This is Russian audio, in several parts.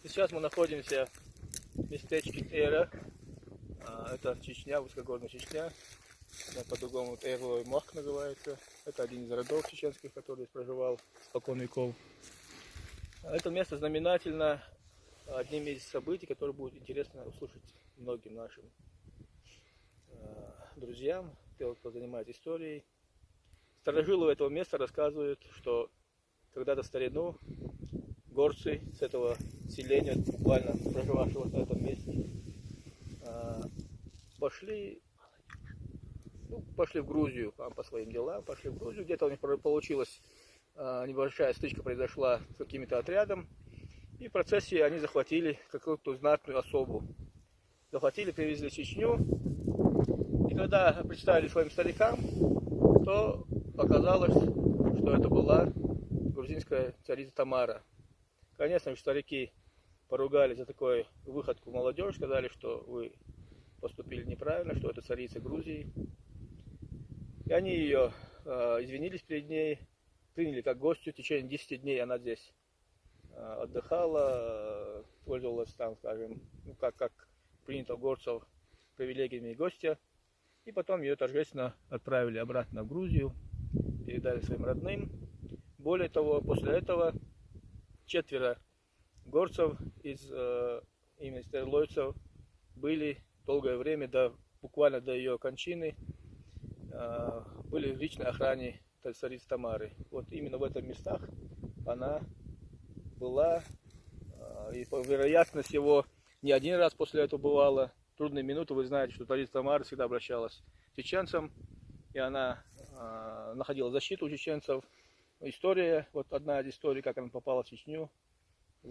Сейчас мы находимся в местечке Эра. Это Чечня, высокогорная Чечня. По-другому Эрлой Мох называется. Это один из родов чеченских, который проживал спокон веков. Это место знаменательно одним из событий, которые будет интересно услышать многим нашим друзьям, тем, кто занимается историей. Старожилы этого места рассказывают, что когда-то в старину горцы с этого селения, буквально проживавшего на этом месте, пошли в Грузию по своим делам, пошли в Грузию. Где-то у них получилась небольшая стычка, произошла с каким-то отрядом, и в процессе они захватили какую-то знатную особу. Захватили, привезли в Чечню, и когда представили своим старикам, то оказалось, что это была грузинская царица Тамара. Конечно же, старики поругали за такую выходку молодежь, сказали, что вы поступили неправильно, что это царица Грузии. И они ее извинились перед ней, приняли как гостью. В течение 10 дней она здесь отдыхала, пользовалась там, скажем, как принято у горцев, привилегиями гостя. И потом ее торжественно отправили обратно в Грузию, передали своим родным. Более того, после этого 4 горцев именно стерлойцев были долгое время, буквально до ее кончины, были в личной охране царицы Тамары. Вот именно в этих местах она была, и вероятно всего не один раз после этого бывала. Трудные минуты, вы знаете, что царица Тамара всегда обращалась к чеченцам, и она находила защиту у чеченцев. История, вот одна из историй, как она попала в Чечню,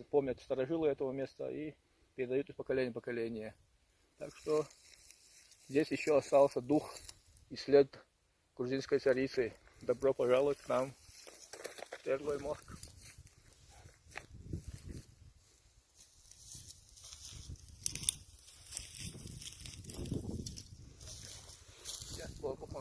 помнят старожилы этого места и передают из поколения в поколение. Так что здесь еще остался дух и след грузинской царицы. Добро пожаловать к нам в Эрлой Мох.